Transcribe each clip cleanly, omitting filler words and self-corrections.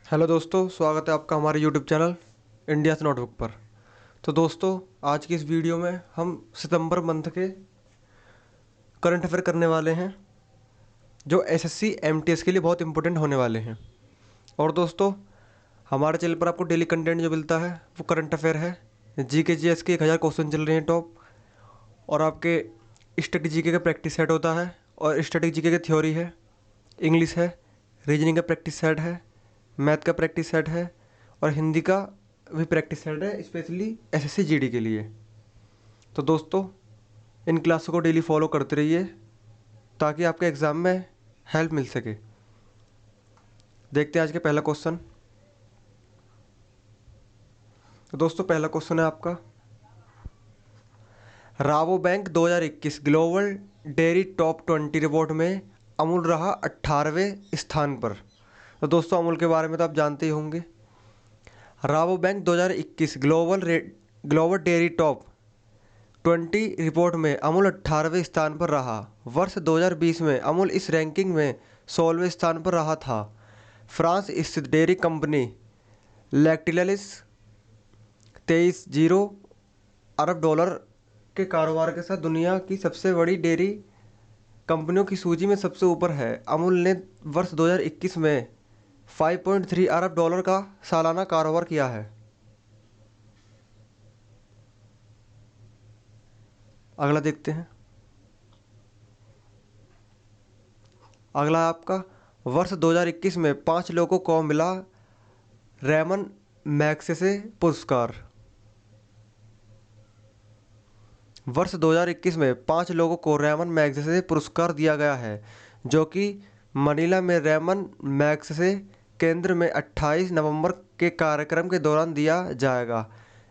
Hello दोस्तों, स्वागत है आपका हमारे यूट्यूब चैनल इंडियाज़ नोटबुक पर। तो दोस्तों, आज की इस वीडियो में हम सितंबर मंथ के करंट अफेयर करने वाले हैं, जो एसएससी एमटीएस के लिए बहुत इंपॉर्टेंट होने वाले हैं। और दोस्तों, हमारे चैनल पर आपको डेली कंटेंट जो मिलता है वो करंट अफेयर है। जीके जीएस के 1000 क्वेश्चन चल रहे हैं टॉप, और आपके स्टैटिक जीके का प्रैक्टिस सेट होता है, और स्टैटिक जीके की थ्योरी है, इंग्लिश है, रीजनिंग का प्रैक्टिस सेट है, मैथ का प्रैक्टिस सेट है, और हिंदी का भी प्रैक्टिस सेट है, स्पेशली एसएससी जीडी के लिए। तो दोस्तों, इन क्लासों को डेली फॉलो करते रहिए ताकि आपके एग्ज़ाम में हेल्प मिल सके। देखते हैं आज के पहला क्वेश्चन। तो दोस्तों, पहला क्वेश्चन है आपका, Rabobank 2021 global dairy top 20 report में अमूल रहा 18वें स्थान पर। तो दोस्तों, अमूल के बारे में तो आप जानते ही होंगे। Rabobank 2021 global dairy top 20 report में अमूल 18वें स्थान पर रहा। वर्ष 2020 में अमूल इस रैंकिंग में 16वें स्थान पर रहा था। फ्रांस स्थित डेयरी कंपनी लैक्टिलिस 23 अरब डॉलर के कारोबार के साथ दुनिया की सबसे बड़ी डेयरी कंपनियों की सूची में सबसे ऊपर है। अमूल ने वर्ष 2021 में 5.3 अरब डॉलर का सालाना कारोबार किया है। अगला देखते हैं। अगला आपका, वर्ष 2021 में 5 लोगों को मिला रेमन मैग्सेसे पुरस्कार। वर्ष 2021 में 5 लोगों को रेमन मैग्सेसे पुरस्कार दिया गया है, जो कि मनीला में रेमन मैग्सेसे केंद्र में 28 नवंबर के कार्यक्रम के दौरान दिया जाएगा।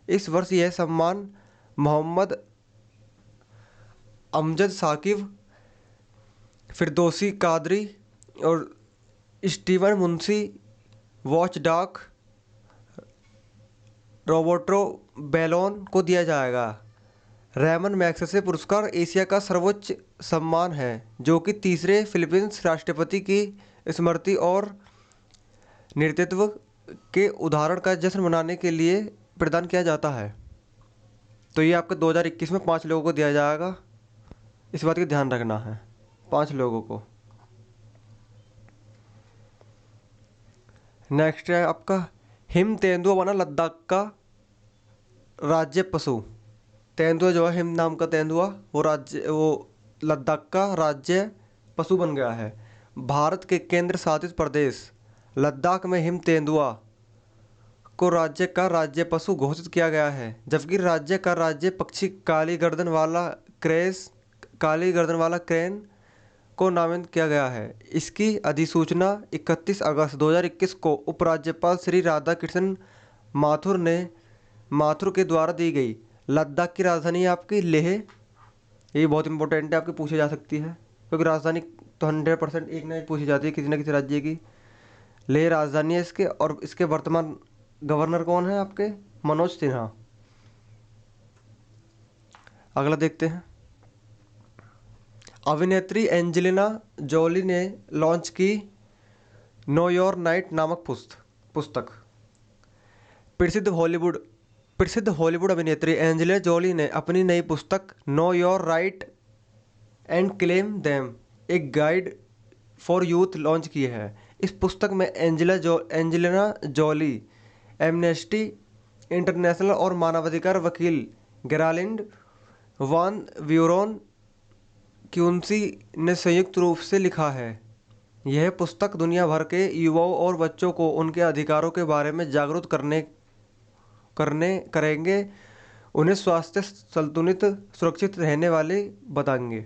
इस वर्ष यह सम्मान मोहम्मद अमजद साकिब, फिरदौसी कादरी और Steven Munshi watchdog Roberto Ballon को दिया जाएगा। रेमन मैग्सेसे पुरस्कार एशिया का सर्वोच्च सम्मान है, जो कि तीसरे फिलीपींस राष्ट्रपति की स्मृति और नेतृत्व के उदाहरण का जश्न मनाने के लिए प्रदान किया जाता है। तो ये आपको 2021 में 5 लोगों को दिया जाएगा, इस बात का ध्यान रखना है, 5 लोगों को। नेक्स्ट है आपका, हिम तेंदुआ बना लद्दाख का राज्य पशु। तेंदुआ जो है, हिम नाम का तेंदुआ, वो लद्दाख का राज्य पशु बन गया है। भारत के केंद्र शासित प्रदेश लद्दाख में हिम तेंदुआ को राज्य का राज्य पशु घोषित किया गया है, जबकि राज्य का राज्य पक्षी काली गर्दन वाला क्रेन को नामित किया गया है। इसकी अधिसूचना 31 अगस्त 2021 को उपराज्यपाल श्री राधाकृष्णन माथुर के द्वारा दी गई। लद्दाख की राजधानी है आपकी लेह। ये बहुत इंपॉर्टेंट है, आपकी पूछी जा सकती है, क्योंकि राजधानी तो 100% एक ना एक पूछी जाती है किसी न किसी राज्य की। लेह राजधानी है इसके, और इसके वर्तमान गवर्नर कौन है आपके? मनोज सिन्हा। अगला देखते हैं। अभिनेत्री एंजेलिना जोली ने लॉन्च की नो योर नाइट नामक पुस्तक। प्रसिद्ध हॉलीवुड अभिनेत्री एंजेलिना जोली ने अपनी नई पुस्तक know your right and claim them, एक गाइड फॉर यूथ लॉन्च की है। इस पुस्तक में एंजेलिना जोली एमनेस्टी इंटरनेशनल और मानवाधिकार वकील गेराल्ड वान ब्यूरोन क्यून्सी ने संयुक्त रूप से लिखा है। यह पुस्तक दुनिया भर के युवाओं और बच्चों को उनके अधिकारों के बारे में जागरूक करेंगे, उन्हें स्वास्थ्य संतुलित सुरक्षित रहने वाले बताएंगे।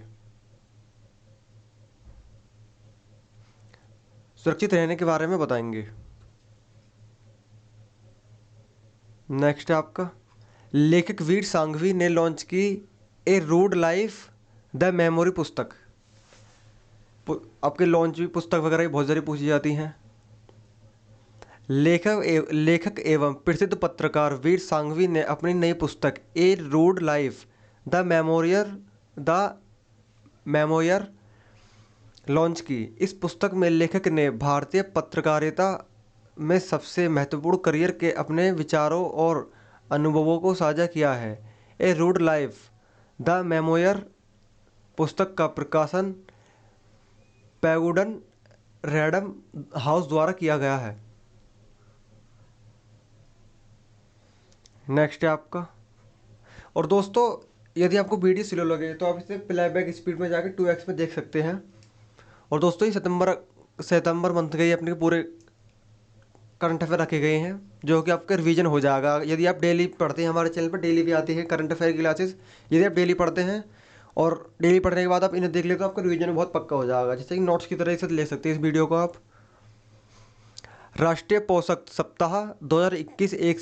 सुरक्षित रहने के बारे में बताएंगे। नेक्स्ट है आपका, लेखक वीर सांघवी ने लॉन्च की ए रूड लाइफ द मेमोरी पुस्तक। आपके लॉन्च भी पुस्तक वगैरह बहुत सारी पूछी जाती हैं। लेखक एवं प्रसिद्ध पत्रकार वीर सांघवी ने अपनी नई पुस्तक a rude life the memoir launch की। इस पुस्तक में लेखक ने भारतीय पत्रकारिता में सबसे महत्वपूर्ण करियर के अपने विचारों और अनुभवों को साझा किया है। ए रूड लाइफ द मेमोयर पुस्तक का प्रकाशन पैगुडन रैंडम हाउस द्वारा किया गया है। नेक्स्ट है आपका। और दोस्तों, यदि आपको वीडियो स्लो लगे तो आप इसे प्लेबैक स्पीड में जाकर 2x में देख सकते हैं। और दोस्तों, ये सितंबर मंथ के ये अपने पूरे करंट अफेयर रखे गए हैं, जो कि आपका रिवीजन हो जाएगा। यदि आप डेली पढ़ते हैं, हमारे चैनल पर डेली भी आती है करंट अफेयर की क्लासेस। यदि आप डेली पढ़ते हैं और डेली पढ़ने के बाद आप इन्हें देख ले तो आपका रिवीजन बहुत पक्का हो जाएगा, जैसे कि नोट्स की तरह से ले सकते हैं इस वीडियो को आप। राष्ट्रीय पोषक सप्ताह 2021 1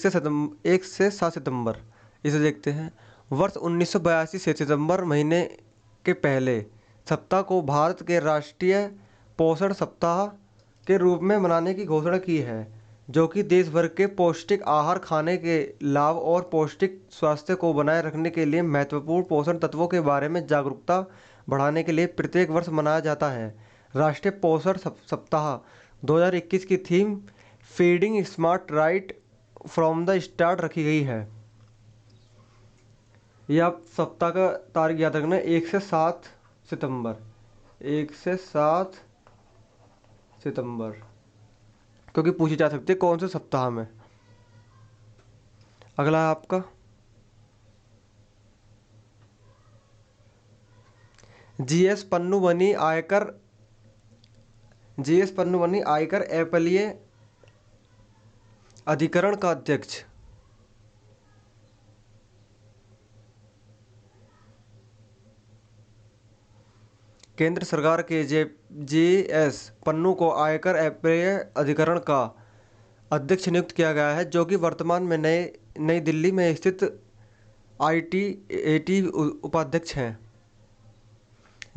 से 7 सितंबर, इसे देखते हैं। वर्ष 1982 से सितंबर महीने के पहले सप्ताह को भारत के राष्ट्रीय पोषण सप्ताह के रूप में मनाने की घोषणा की है, जो कि देश भर के पौष्टिक आहार खाने के लाभ और पौष्टिक स्वास्थ्य को बनाए रखने के लिए महत्वपूर्ण पोषण तत्वों के बारे में जागरूकता बढ़ाने के लिए प्रत्येक वर्ष मनाया जाता है। राष्ट्रीय पोषण सप्ताह 2021 की theme feeding smart right from the start रखी गई है। यह आप सप्ताह का तारीख याद रखना, 1 से 7 सितंबर, 1 से 7 सितंबर, क्योंकि पूछी जा सकती है कौन से सप्ताह में। अगला है आपका जीएस पन्नू बनी आयकर अपीलीय अधिकरण का अध्यक्ष। केंद्र सरकार के जीएस पन्नू को आयकर अपीलीय अधिकरण का अध्यक्ष नियुक्त किया गया है, जो कि वर्तमान में नई दिल्ली में स्थित आईटीएटी उपाध्यक्ष हैं।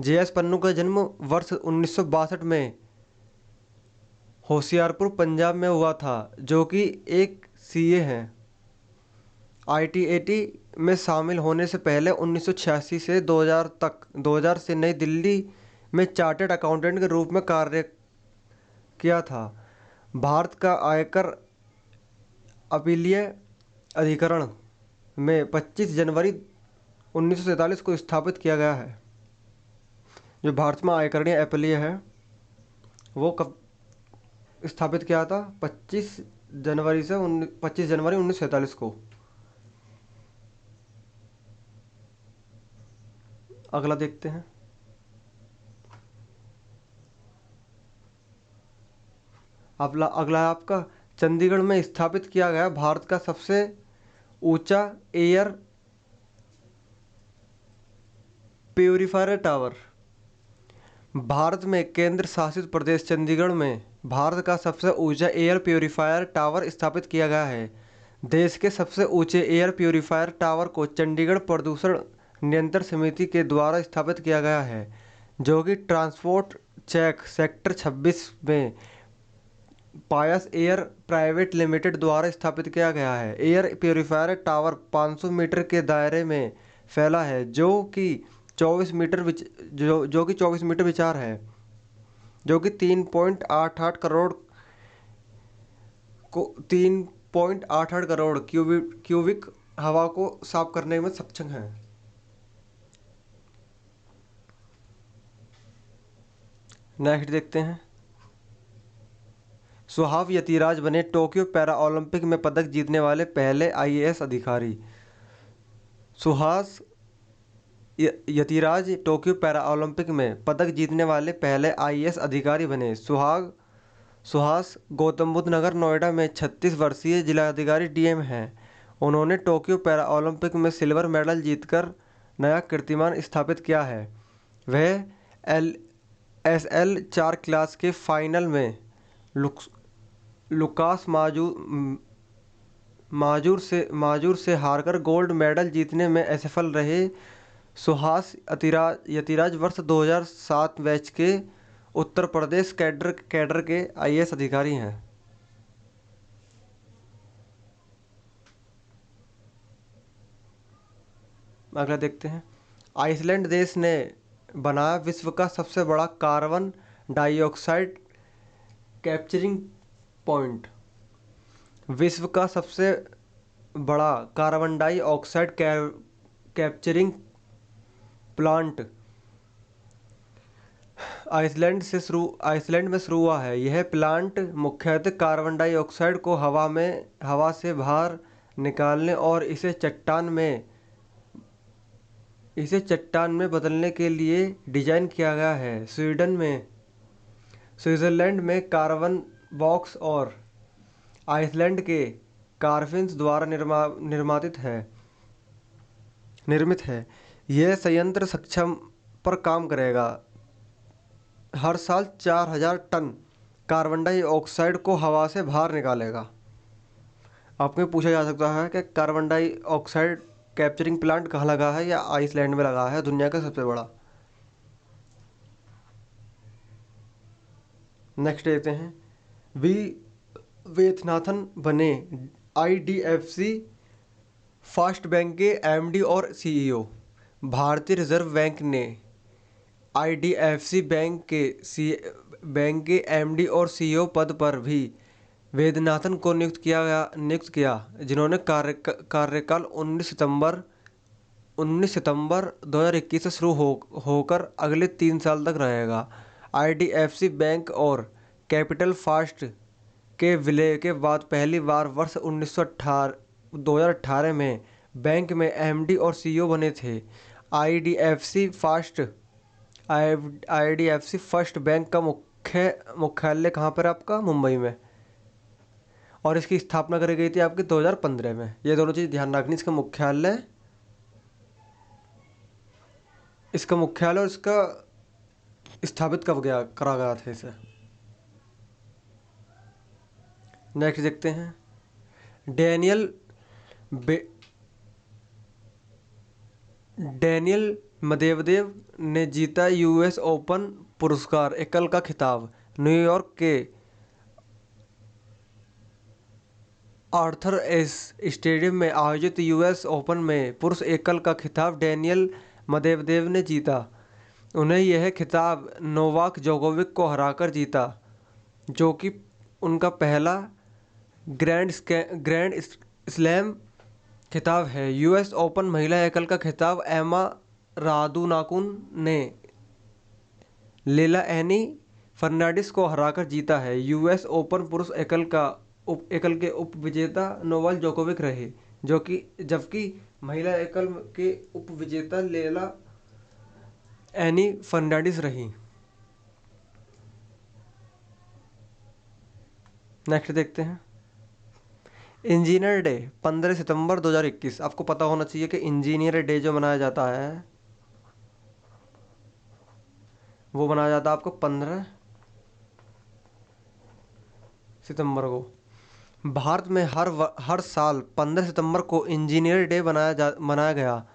जीएस पन्नू का जन्म वर्ष 1962 में होशियारपुर, पंजाब में हुआ था, जो कि एक सीए हैं। आईटीएटी में शामिल होने से पहले 1986 से 2000 से नई दिल्ली में चार्टर्ड अकाउंटेंट के रूप में कार्य किया था। भारत का आयकर अपीलीय अधिकरण में 25 जनवरी 1947 को स्थापित किया गया है। जो भारत में आयकरणीय अपीलीय है वो कब स्थापित किया था? 25 जनवरी 1947 को। अगला देखते हैं। अगला है आपका चंडीगढ़ में स्थापित किया गया भारत का सबसे ऊंचा एयर प्यूरिफायर टावर। भारत में केंद्र शासित प्रदेश चंडीगढ़ में भारत का सबसे ऊंचा एयर प्यूरिफायर टावर स्थापित किया गया है। देश के सबसे ऊंचे एयर प्यूरिफायर टावर को चंडीगढ़ प्रदूषण नियंत्रण समिति के द्वारा स्थापित किया गया है, जो कि ट्रांसपोर्ट चेक सेक्टर 26 में पायस एयर प्राइवेट लिमिटेड द्वारा स्थापित किया गया है। एयर प्यूरिफायर टावर 500 मीटर के दायरे में फैला है, जो कि 24 मीटर विचार है, जो कि 3.88 करोड़ क्यूबिक हवा को साफ करने में सक्षम है। नेक्स्ट देखते हैं। सुहाव यतिराज बने टोक्यो पैरा ओलंपिक में पदक जीतने वाले पहले आईएएस अधिकारी। Suhas Yatiraj Tokyo para Olympic में पदक जीतने वाले पहले आईएएस अधिकारी बने। सुहास गौतम बुद्ध नगर नोएडा में 36 वर्षीय जिलाधिकारी डीएम हैं। उन्होंने टोक्यो पैरा ओलंपिक में सिल्वर मेडल जीतकर नया कीर्तिमान स्थापित किया है। वह SL4 क्लास के फाइनल में लुकास माजूर से हारकर गोल्ड मेडल जीतने में असफल रहे। सुहास यतिराज वर्ष 2007 बैच के उत्तर प्रदेश कैडर के आईएएस अधिकारी हैं। अगला देखते हैं। आइसलैंड देश ने बनाया विश्व का सबसे बड़ा कार्बन डाइऑक्साइड कैप्चरिंग पॉइंट। विश्व का सबसे बड़ा carbon dioxide capturing plant Iceland में शुरू हुआ है। यह प्लांट मुख्यतः कार्बन डाइऑक्साइड को हवा से बाहर निकालने और इसे चट्टान में बदलने के लिए डिजाइन किया गया है। स्विट्जरलैंड में कार्बन बॉक्स और आइसलैंड के कारफिन्स द्वारा निर्मित है। यह संयंत्र सक्षम पर काम करेगा, हर साल 4000 टन कार्बन डाइऑक्साइड को हवा से बाहर निकालेगा। आपको पूछा जा सकता है कि कार्बन डाइऑक्साइड कैप्चरिंग प्लांट कहाँ लगा है, या आइसलैंड में लगा है, दुनिया का सबसे बड़ा। नेक्स्ट देखते हैं, वी वेथनाथन बने आईडीएफसी फर्स्ट बैंक के एमडी और सीईओ। भारतीय रिजर्व बैंक ने आईडीएफसी बैंक के एमडी और सीईओ पद पर भी वेदनाथन को नियुक्त किया, जिन्होंने कार्यकाल 19 सितंबर 2021 से शुरू होकर अगले 3 साल तक रहेगा। आईडीएफसी बैंक और कैपिटल फर्स्ट के विलय के बाद पहली बार वर्ष 2018 में बैंक में एमडी और सीईओ बने थे। आईडीएफसी फर्स्ट बैंक का मुख्यालय कहाँ पर आपका? मुंबई में। और इसकी स्थापना करी गई थी आपकी 2015 में। ये दोनों चीज़ ध्यान रखनी, इसका मुख्यालय और इसका स्थापित करा गया था इसे। नेक्स्ट देखते हैं, डेनियल मेदवेदेव ने जीता यूएस ओपन पुरस्कार एकल का खिताब। न्यूयॉर्क के आर्थर एस स्टेडियम में आयोजित यूएस ओपन में पुरुष एकल का खिताब डेनियल मेदवेदेव ने जीता। उन्हें यह खिताब नोवाक जोकोविक को हराकर जीता, जो कि उनका पहला ग्रैंड स्लैम खिताब है। यूएस ओपन महिला एकल का खिताब एमा रादुनाकुन ने लेला एनी फर्नांडिस को हराकर जीता है। यूएस ओपन पुरुष एकल के उप विजेता नोवाक जोकोविक रहे, जबकि महिला एकल के उप विजेता लेला एनी फर्नांडिस रही। नेक्स्ट देखते हैं, इंजीनियर डे 15 सितंबर 2021। आपको पता होना चाहिए कि इंजीनियर डे जो मनाया जाता है वो मनाया जाता है आपको 15 सितंबर को। भारत में हर साल 15 सितंबर को इंजीनियर डे मनाया गया,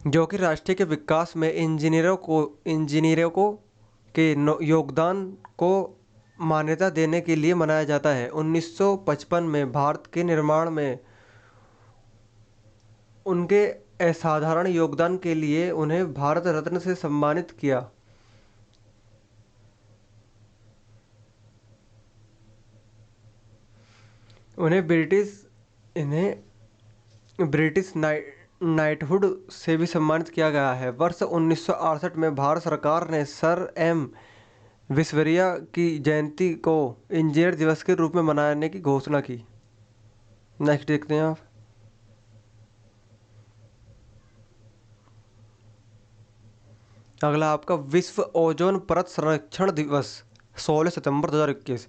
जो कि राष्ट्र के विकास में इंजीनियरों के योगदान को मान्यता देने के लिए मनाया जाता है। 1955 में भारत के निर्माण में उनके असाधारण योगदान के लिए उन्हें भारत रत्न से सम्मानित किया। उन्हें ब्रिटिश नाइटहुड से भी सम्मानित किया गया है। वर्ष 1968 में भारत सरकार ने सर एम विश्वेश्वरैया की जयंती को इंजीनियर दिवस के रूप में मनाने की घोषणा की। नेक्स्ट देखते हैं आप, अगला आपका विश्व ओजोन परत संरक्षण दिवस 16 सितंबर 2021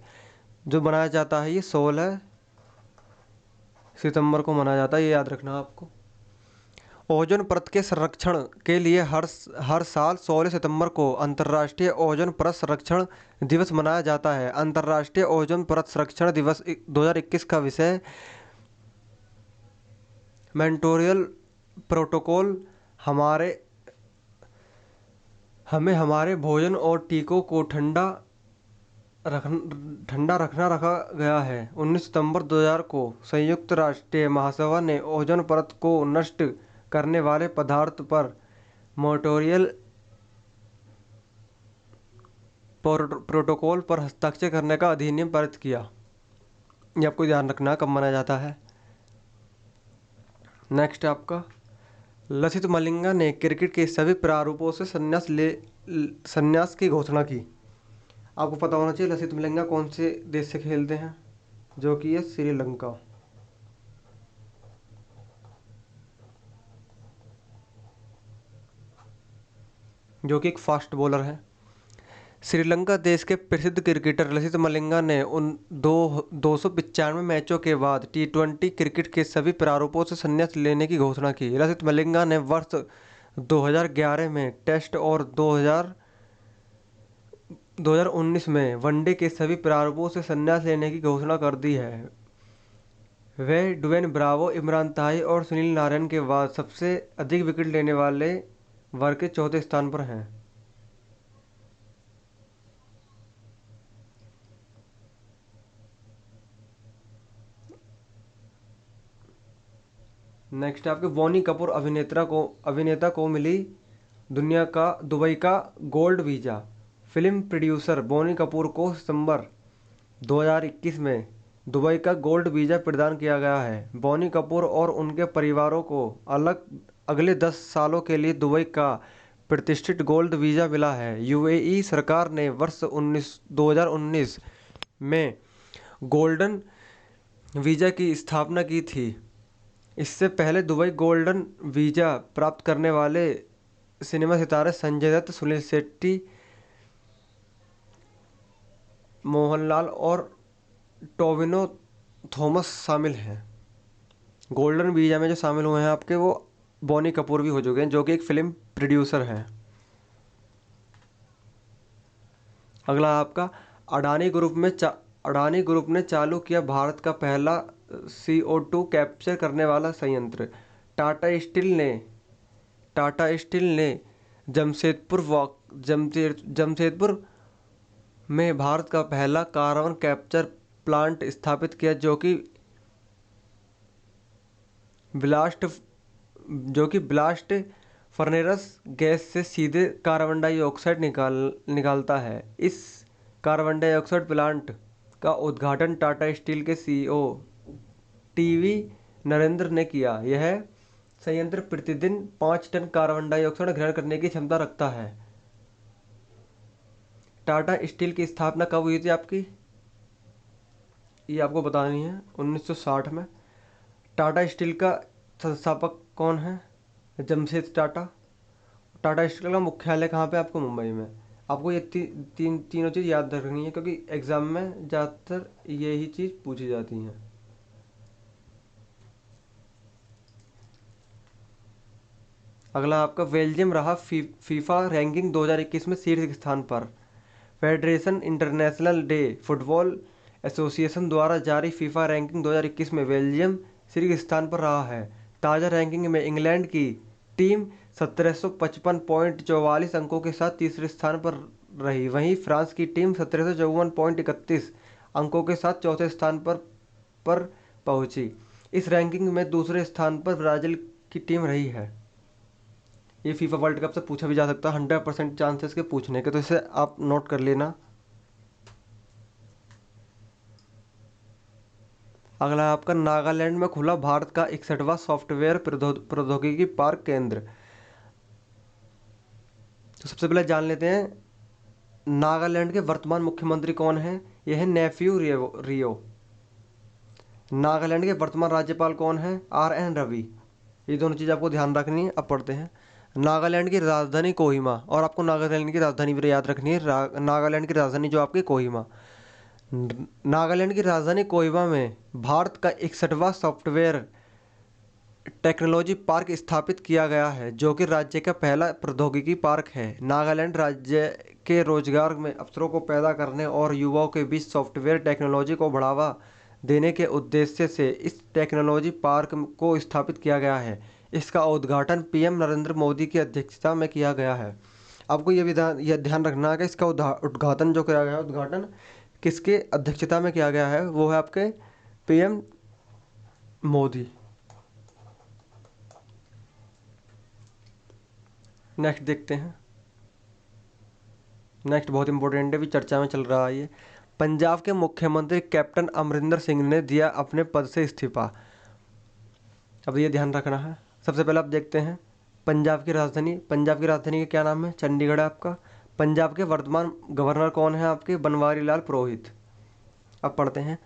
जो मनाया जाता है। ये 16 सितंबर को मनाया जाता है, ये याद रखना आपको। ओजोन परत के संरक्षण के लिए हर साल 16 सितंबर को अंतर्राष्ट्रीय ओजोन परत संरक्षण दिवस मनाया जाता है। अंतर्राष्ट्रीय ओजोन परत संरक्षण दिवस 2021 का विषय मॉन्ट्रियल प्रोटोकॉल हमें हमारे भोजन और टीकों को ठंडा रखना रखा गया है। 19 सितंबर 2000 को संयुक्त राष्ट्र महासभा ने ओजोन परत को नष्ट करने वाले पदार्थ पर मॉन्ट्रियल प्रोटोकॉल पर हस्ताक्षर करने का अधिनियम पारित किया। ये आपको ध्यान रखना कब मनाया जाता है। नेक्स्ट है आपका, लसित मलिंगा ने क्रिकेट के सभी प्रारूपों से संन्यास की घोषणा की। आपको पता होना चाहिए लसित मलिंगा कौन से देश से खेलते हैं, जो कि है श्रीलंका। जो कि एक फास्ट बॉलर है। श्रीलंका देश के प्रसिद्ध क्रिकेटर लसित मलिंगा ने उन 295 मैचों के बाद T20 क्रिकेट के सभी प्रारूपों से संन्यास लेने की घोषणा की। लसित मलिंगा ने वर्ष 2011 में टेस्ट और 2019 में वनडे के सभी प्रारूपों से संन्यास लेने की घोषणा कर दी है। वे ड्वेन ब्रावो, इमरान ताहिर और सुनील नारायण के बाद सबसे अधिक विकेट लेने वाले वर्ग के चौथे स्थान पर हैं। नेक्स्ट आपके बोनी कपूर अभिनेता को मिली दुबई का gold visa. Film producer Boney Kapoor को सितंबर 2021 में दुबई का गोल्ड वीज़ा प्रदान किया गया है। बोनी कपूर और उनके परिवारों को अगले 10 सालों के लिए दुबई का प्रतिष्ठित गोल्ड वीज़ा मिला है। यूएई सरकार ने वर्ष 2019 में गोल्डन वीज़ा की स्थापना की थी। इससे पहले दुबई गोल्डन वीज़ा प्राप्त करने वाले सिनेमा सितारे संजय दत्त, सुनील शेट्टी, मोहनलाल और टोविनो थॉमस शामिल हैं। गोल्डन वीज़ा में जो शामिल हुए हैं आपके, वो बोनी कपूर भी हो चुके हैं, जो कि एक फिल्म प्रोड्यूसर हैं। अगला आपका, अडानी ग्रुप ने चालू किया भारत का पहला CO2 कैप्चर करने वाला संयंत्र। टाटा स्टील ने जमशेदपुर में भारत का पहला कार्बन कैप्चर प्लांट स्थापित किया, जो कि ब्लास्ट फर्नेस गैस से सीधे कार्बन डाइऑक्साइड निकालता है। इस कार्बन डाइऑक्साइड प्लांट का उद्घाटन टाटा स्टील के CEO टीवी नरेंद्र ने किया। यह संयंत्र प्रतिदिन 5 टन कार्बन डाइऑक्साइड ग्रहण करने की क्षमता रखता है। टाटा स्टील की स्थापना कब हुई थी आपकी, ये आपको बतानी है, 1960 में। टाटा स्टील का संस्थापक कौन है, जमशेद टाटा। टाटा स्टील का मुख्यालय कहाँ पे, आपको मुंबई में। आपको ये तीनों चीज़ याद रखनी है, क्योंकि एग्जाम में ज़्यादातर यही चीज़ पूछी जाती हैं। अगला आपका, बेल्जियम रहा फीफा रैंकिंग 2021 में शीर्ष स्थान पर। Federation international day football association द्वारा जारी फीफा रैंकिंग 2021 में बेल्जियम शीर्ष स्थान पर रहा है। ताज़ा रैंकिंग में इंग्लैंड की टीम 1755.44 अंकों के साथ तीसरे स्थान पर रही। वहीं फ्रांस की टीम 1754.31 अंकों के साथ चौथे स्थान पर पहुंची। इस रैंकिंग में दूसरे स्थान पर ब्राज़ील की टीम रही है। ये फीफा वर्ल्ड कप से पूछा भी जा सकता है, 100% चांसेस के पूछने के, तो इसे आप नोट कर लेना। अगला आपका, नागालैंड में खुला भारत का 61वां सॉफ्टवेयर प्रौद्योगिकी पार्क केंद्र। तो सबसे पहले जान लेते हैं नागालैंड के वर्तमान मुख्यमंत्री कौन है। यह है नेफ्यू रियो। नागालैंड के वर्तमान राज्यपाल कौन है, RN रवि। ये दोनों चीज़ आपको ध्यान रखनी है। अब पढ़ते हैं। नागालैंड की राजधानी कोहिमा, और आपको नागालैंड की राजधानी भी याद रखनी है। नागालैंड की राजधानी जो आपकी कोहिमा। नागालैंड की राजधानी कोहिमा में भारत का 61वां सॉफ्टवेयर टेक्नोलॉजी पार्क स्थापित किया गया है, जो कि राज्य का पहला प्रौद्योगिकी पार्क है। नागालैंड राज्य के रोजगार में अवसरों को पैदा करने और युवाओं के बीच सॉफ्टवेयर टेक्नोलॉजी को बढ़ावा देने के उद्देश्य से इस टेक्नोलॉजी पार्क को स्थापित किया गया है। इसका उद्घाटन PM नरेंद्र मोदी की अध्यक्षता में किया गया है। आपको यह ध्यान रखना है कि इसका उद्घाटन जो किया गया है, उद्घाटन किसके अध्यक्षता में किया गया है, वो है आपके PM मोदी। नेक्स्ट देखते हैं। नेक्स्ट बहुत इंपॉर्टेंट है, भी चर्चा में चल रहा है ये। पंजाब के मुख्यमंत्री कैप्टन अमरिंदर सिंह ने दिया अपने पद से इस्तीफा। अब ये ध्यान रखना है। सबसे पहले आप देखते हैं पंजाब की राजधानी का क्या नाम है? चंडीगढ़ है आपका। पंजाब के वर्तमान गवर्नर कौन है आपके? बनवारी लाल पुरोहित। अब पढ़ते हैं,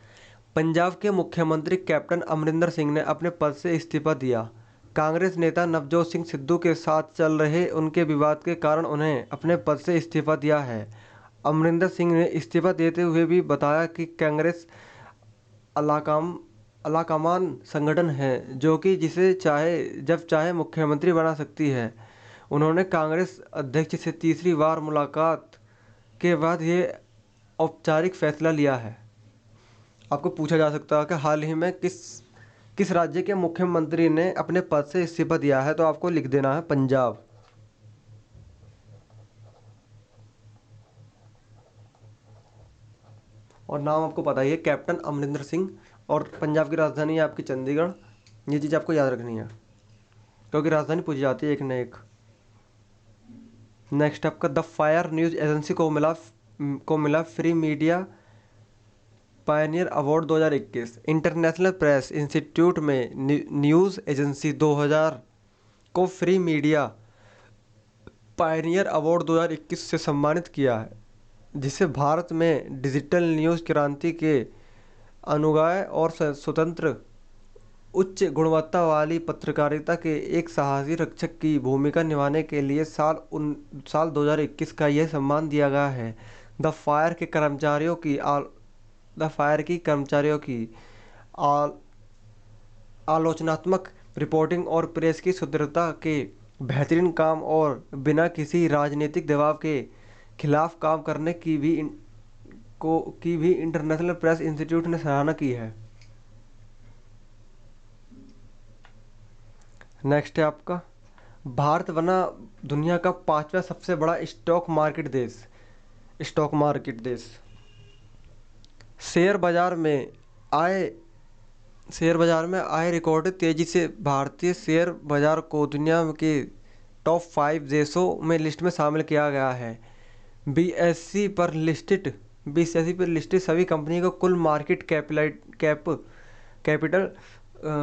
पंजाब के मुख्यमंत्री कैप्टन अमरिंदर सिंह ने अपने पद से इस्तीफा दिया। कांग्रेस नेता नवजोत सिंह सिद्धू के साथ चल रहे उनके विवाद के कारण उन्हें अपने पद से इस्तीफा दिया है। अमरिंदर सिंह ने इस्तीफा देते हुए भी बताया कि कांग्रेस अलाकमान संगठन है जो कि जिसे चाहे जब चाहे मुख्यमंत्री बना सकती है। उन्होंने कांग्रेस अध्यक्ष से तीसरी बार मुलाकात के बाद ये औपचारिक फैसला लिया है। आपको पूछा जा सकता है कि हाल ही में किस राज्य के मुख्यमंत्री ने अपने पद से इस्तीफा दिया है, तो आपको लिख देना है पंजाब। और नाम आपको पता ही है, कैप्टन अमरिंदर सिंह। और पंजाब की राजधानी है आपकी चंडीगढ़। ये चीज़ आपको याद रखनी है क्योंकि राजधानी पूछी जाती है एक न एक। नेक्स्ट आपका द फायर न्यूज़ एजेंसी को मिला free media Pioneer award 2021। International press institute में न्यूज़ एजेंसी 2000 को फ्री मीडिया पायनियर अवार्ड 2021 से सम्मानित किया है, जिसे भारत में डिजिटल न्यूज़ क्रांति के अनुगामी और स्वतंत्र उच्च गुणवत्ता वाली पत्रकारिता के एक साहसी रक्षक की भूमिका निभाने के लिए साल 2021 का यह सम्मान दिया गया है। द फायर की कर्मचारियों की आलोचनात्मक रिपोर्टिंग और प्रेस की शुद्धता के बेहतरीन काम और बिना किसी राजनीतिक दबाव के खिलाफ काम करने की भी इंटरनेशनल प्रेस इंस्टीट्यूट ने सराहना की है। नेक्स्ट है आपका, भारत बना दुनिया का 5वां सबसे बड़ा स्टॉक मार्केट देश। शेयर बाजार में आए रिकॉर्ड तेजी से भारतीय शेयर बाजार को दुनिया के टॉप 5 देशों में लिस्ट में शामिल किया गया है। बीएसई पर लिस्टेड सभी कंपनी को कुल मार्केट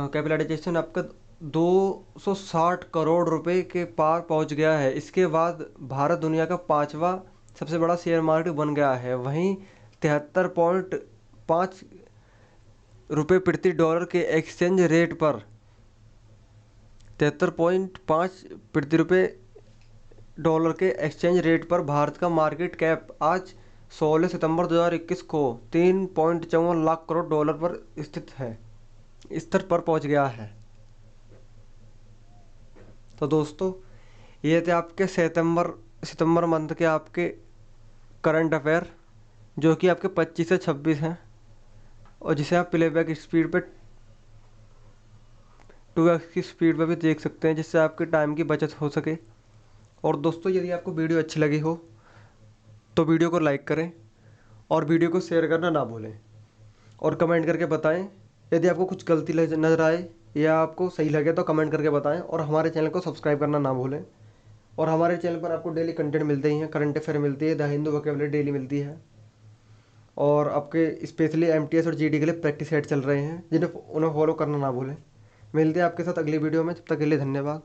कैपिटलाइजेशन आपका 260 करोड़ रुपए के पार पहुंच गया है। इसके बाद भारत दुनिया का 5वां सबसे बड़ा शेयर मार्केट बन गया है। वहीं 73.5 रुपये प्रति डॉलर के एक्सचेंज रेट पर 73.5 प्रति रुपये डॉलर के एक्सचेंज रेट पर भारत का मार्केट कैप आज 16 सितंबर 2021 को 3.54 लाख करोड़ डॉलर पर स्तर पर पहुंच गया है। तो दोस्तों, ये थे आपके सितंबर मंथ के आपके करंट अफेयर, जो कि आपके 25 से 26 हैं और जिसे आप प्लेबैक स्पीड पे 2x की स्पीड पे भी देख सकते हैं, जिससे आपके टाइम की बचत हो सके। और दोस्तों, यदि आपको वीडियो अच्छी लगी हो तो वीडियो को लाइक करें और वीडियो को शेयर करना ना भूलें और कमेंट करके बताएं। यदि आपको कुछ गलती नज़र आए या आपको सही लगे तो कमेंट करके बताएं और हमारे चैनल को सब्सक्राइब करना ना भूलें। और हमारे चैनल पर आपको डेली कंटेंट मिलते ही हैं, करंट अफेयर मिलती है, द हिंदू वोकैबुलरी डेली मिलती है और आपके स्पेशली एमटीएस और जीडी के लिए प्रैक्टिस सेट चल रहे हैं, उन्हें फॉलो करना ना भूलें। मिलते हैं आपके साथ अगली वीडियो में, तब तक के लिए धन्यवाद।